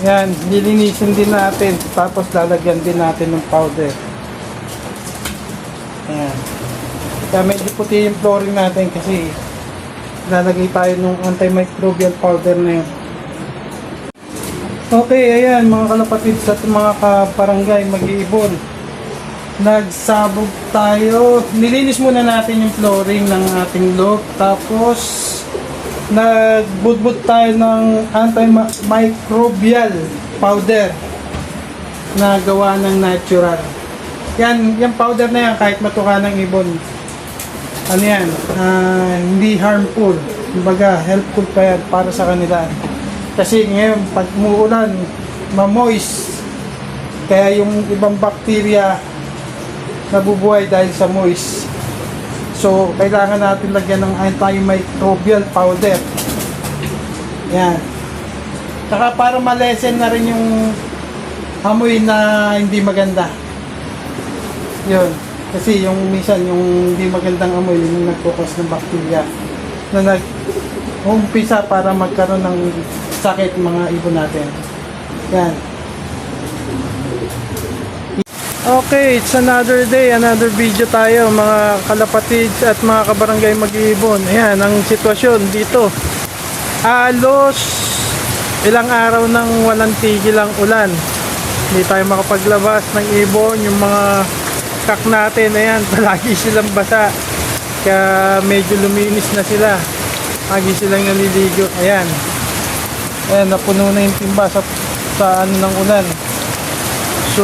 Yan, lilinisin din natin. Tapos lalagyan din natin ng powder. Ayan. Kaya medyo puti yung flooring natin kasi lalagay tayo ng antimicrobial powder na yun. Okay, ayan mga kalapatids at mga kabarangay mag-iibon. Nagsabog tayo. Nilinis muna natin yung flooring ng ating loob. Tapos nagbudbud tayo ng antimicrobial powder na gawa ng natural. Yan, yung powder na yan kahit matuka ng ibon. Ano yan? Hindi harmful. Kumbaga, helpful pa yan para sa kanila. Kasi ngayon, pag umuulan, ma-moist. Kaya yung ibang bakterya nabubuhay dahil sa moist. So, kailangan natin lagyan ng antimicrobial powder. Yan. Saka para malesen na rin yung amoy na hindi maganda. Yun. Kasi yung minsan, yung hindi magandang amoy, yung nagkukos ng bakterya na nag-umpisa para magkaroon ng sakit mga ibon natin. Yan. Okay, it's another day, another video tayo mga kalapatids at mga kabarangay mag-iibon. Ayan, ang sitwasyon dito. Halos ilang araw nang walang tigil ang ulan. Hindi tayo makapaglabas ng ibon. Yung mga kak natin, ayan, palagi silang basa. Kaya medyo luminis na sila. Lagi silang naliligo. Ayan. Ayan, napuno na yung timba sa ano ng ulan. So,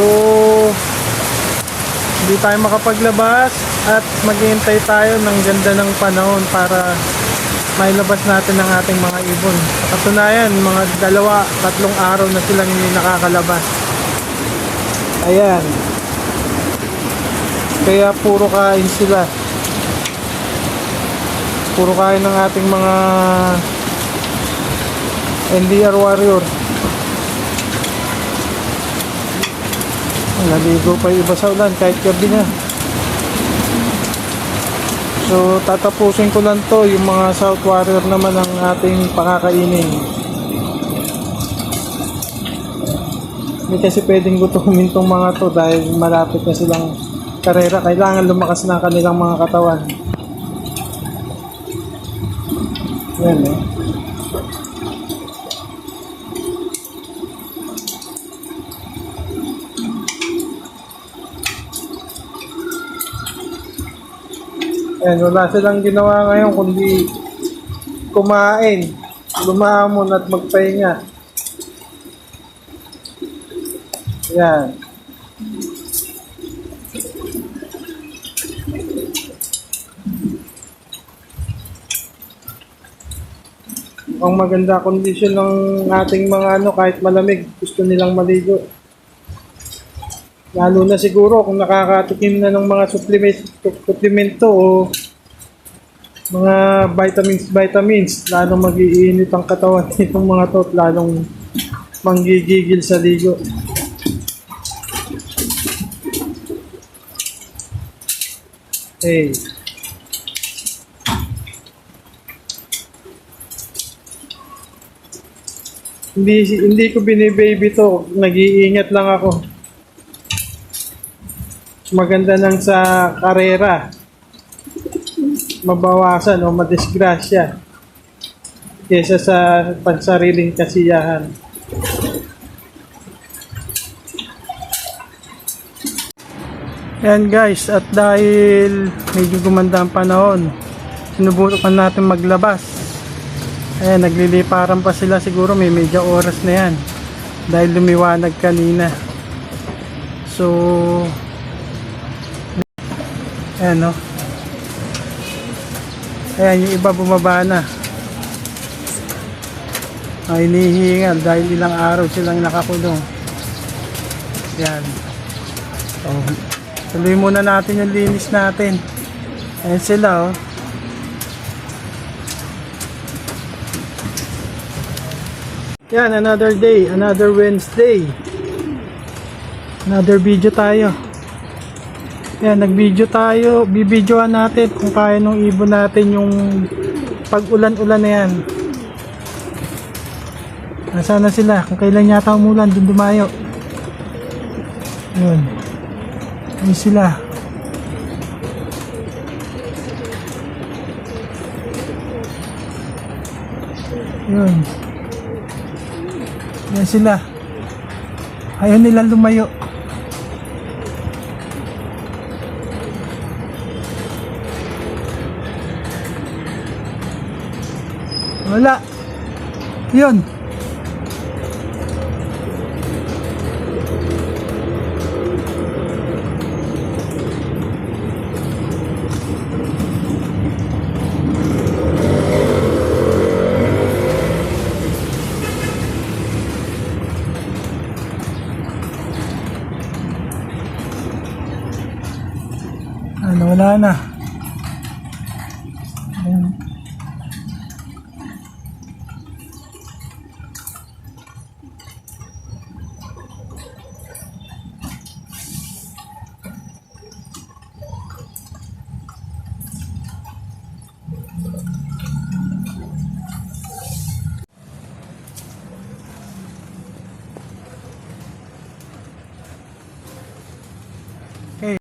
hindi tayo makapaglabas at maghihintay tayo ng ganda ng panahon para mailabas natin ang ating mga ibon. Sa katunayan, mga 2-3 araw na silang hindi nakakalabas. Ayan. Kaya puro kain sila. Puro kain ng ating mga NDR warrior. Naligo pa yung iba sa ulan kahit gabi na. So tatapusin ko lang to. Yung mga South Warrior naman ang ating pakakainin. Hindi kasi pwedeng gutumin tong mga to dahil malapit na silang karera. Kailangan lumakas na kanilang mga katawan. Yan eh. Ayan, wala silang ginawa ngayon kundi kumain, lumamon at magpahinga. Ayan. Ang maganda kondisyon ng ating mga kahit malamig, gusto nilang maligo. Lalo na siguro kung nakakatikim na ng mga suplemento o mga vitamins, lalong mag-iinit ang katawan nitong mga to, lalong manggigigil sa ligo. Hey. Hindi ko binibaby to, nag-iingat lang ako. Maganda nang sa karera mabawasan o madisgrasya kesa sa pansariling kasiyahan. Yan guys, at dahil medyo gumanda ang panahon, sinubukan natin maglabas. Ayan, nagliliparan pa sila, siguro may medya oras na yan dahil lumiwanag kanina. So ayan no. Ayan yung iba bumaba na. Ay hinihingal dahil ilang araw silang nakakulong. Ayan. So, tuloy muna natin yung linis natin. Ayan sila oh. Yan, another day, another Wednesday. Another video tayo. Yan, nag-video tayo. Bibidyoan natin kung kaya nung ibon natin yung pag-ulan-ulan na yan. Nasaan na sila? Kung kailan yata umulan, dun dumayo. Yun. Yun sila. Yun. Yan sila. Ayaw nilang lumayo. Wala. Yun. Ano, wala na. Ayan. Okay.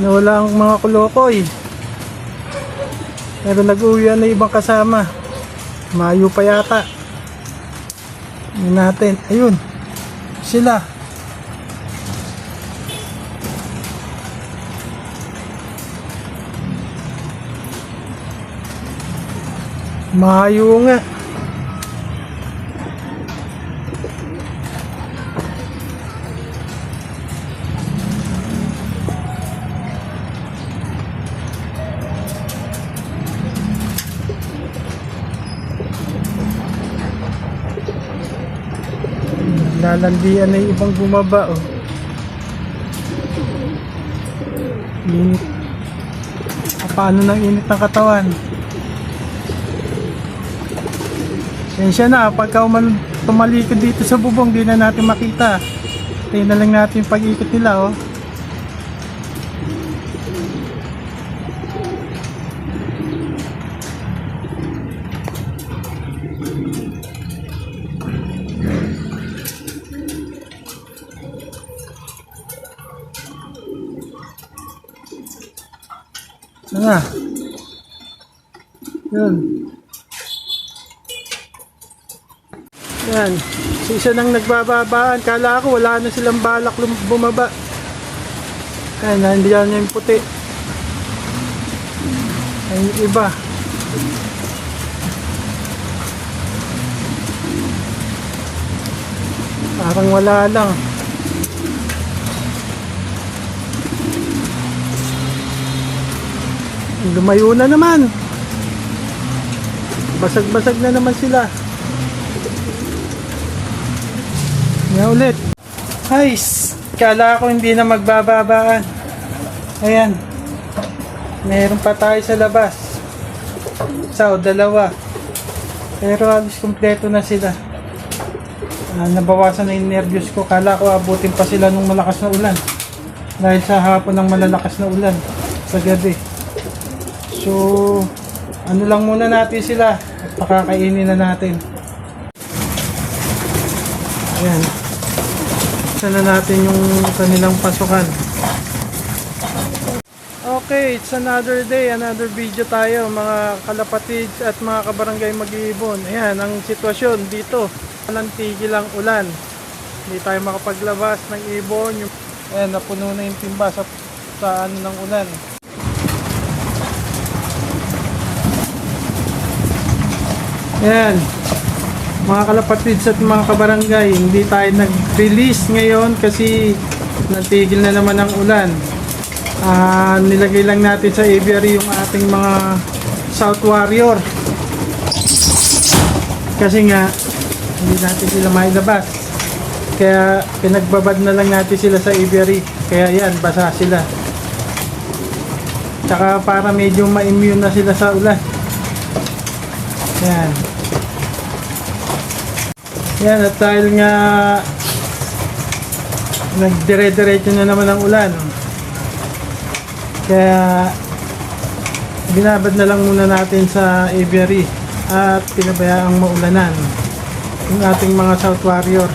Nawala ang mga kulokoy. Pero nag-uwian na ibang kasama. Mayo pa yata. Yun natin. Ayun. Sila. Mayo nga. Lalandian na yung ibang bumaba, oh. Init. Paano nang init ng katawan? Sensya na, pagka tumalikod dito sa bubong, di na natin makita. Tayo na lang natin pag-ikot nila, oh. Sana. Yun. Yan. So, isa nang nagbababaan. Kala ko wala na silang balak bumaba. Kaya nandiyan na yung puti. Ay, yung iba. Parang wala lang. Lumayo na naman. Basag-basag na naman sila. Nga ulit. Guys, kala ko hindi na magbababaan. Ayan. Meron pa tayo sa labas. Isa o dalawa. Pero halos kompleto na sila. Nabawasan na yung nervyos ko. Kala ko abutin pa sila nung malakas na ulan. Dahil sa hapon ng malalakas na ulan. Sa gabi. So, ano lang muna natin sila at pakakainin na natin. Ayan. Sana natin yung kanilang pasukan. Okay, it's another day, another video tayo mga kalapatids at mga kabarangay mag-iibon. Ayan, ang sitwasyon dito. Walang tigil ang ulan. Hindi tayo makapaglabas ng ibon. Ayan, napuno na yung timba sa ano ng ulan. Ayan, mga kalapatids at mga kabarangay, hindi tayo nag-release ngayon kasi natigil na naman ang ulan. Nilagay lang natin sa aviary yung ating mga South Warrior. Kasi nga, hindi natin sila mailabas. Kaya pinagbabad na lang natin sila sa aviary. Kaya yan, basa sila. Tsaka para medyo ma-immune na sila sa ulan. Yan. Yan, at dahil nga nagdire-diretso na naman ang ulan, kaya binabad na lang muna natin sa aviary at pinabayaang maulanan. yung ating mga South Warrior.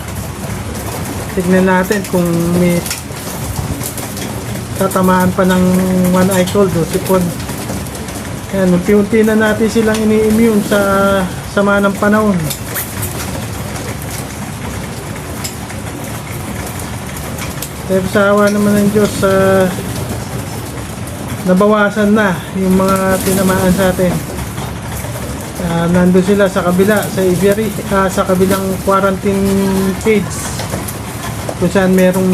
Tignan natin kung may tatamaan pa ng one eye cold o sipon. Ayan, unti-unti na natin silang ini-immune sa sama ng panahon. Pero sa awa naman ng Diyos, nabawasan na yung mga tinamaan sa atin. Nandun sila sa kabila, sa aviary, sa kabilang quarantine cage, kung saan merong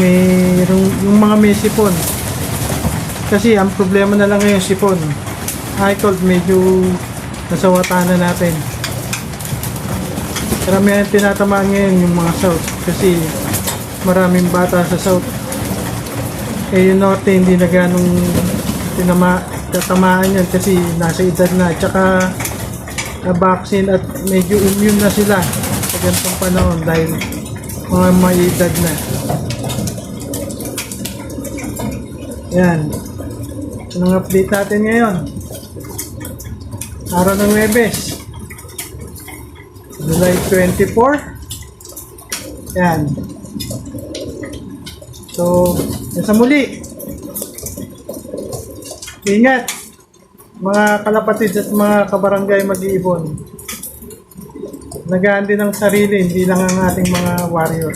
yung mga may sipon. Kasi ang problema na lang ngayon sipon. Eye cold medyo nasawatan na natin. Karamihan tinatamaan ngayon yung mga south kasi maraming bata sa south. Yung norte hindi na ganong tatamaan yan kasi nasa edad na, tsaka vaccine at medyo immune na sila sa ganitong panahon dahil mga may edad na. Yan, anong update natin ngayon? Araw ng Huwebes, July 24. Yan. So, sa muli, ingat mga kalapatid at mga kabarangay mag-iibon. Nagaan din ang sarili, hindi lang ang ating mga warrior.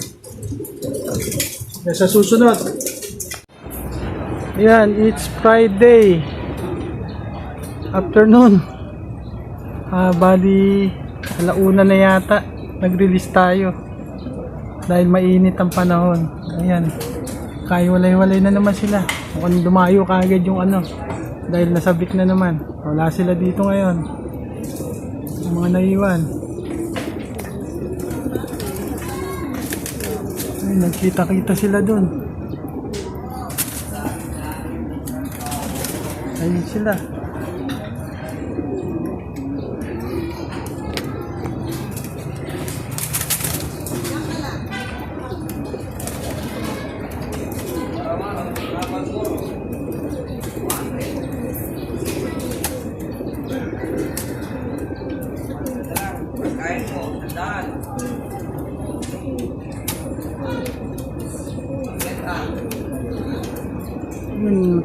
Sa susunod, yan, it's Friday afternoon. Bali, alauna na yata nag-release tayo dahil mainit ang panahon. Ayan, kaiwalay-walay na naman sila. Mukhang dumayo kaagad yung dahil nasabik na naman. Wala sila dito ngayon, yung mga naiwan. Ay, nagkita-kita sila dun. Ayun sila.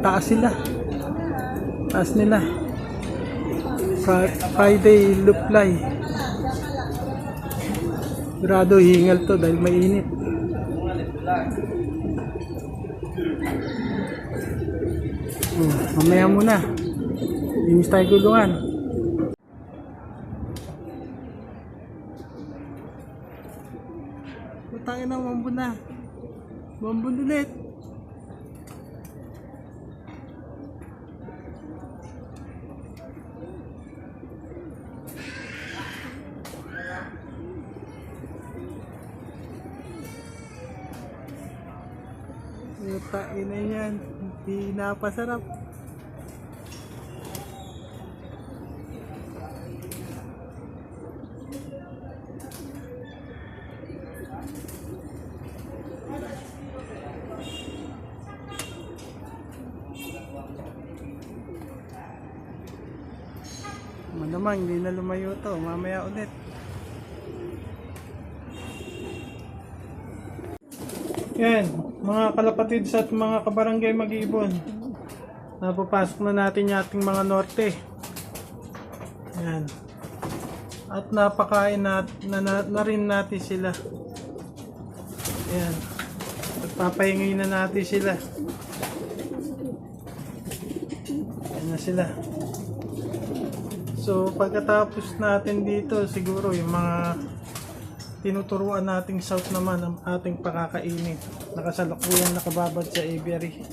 Taas sila. Taas nila. Friday luply. Grado hingal to dahil mainit. Mamaya muna. Linis tayo gulungan. Putangin na, mambun na. Mambun ulit. Tain na yan, hindi napasarap. Naman, hindi na lumayo to, mamaya ulit. Yan, mga kalapatids at mga kabarangay mag-iibon, napapasok na natin yung ating mga norte. Yan, at napakain na rin natin sila. Yan, at papahingi na natin sila. Yan na sila. So pagkatapos natin dito, siguro yung mga tinuturuan nating south naman ang ating pakakainin. Nakasalukuyang nakababad sa aviary.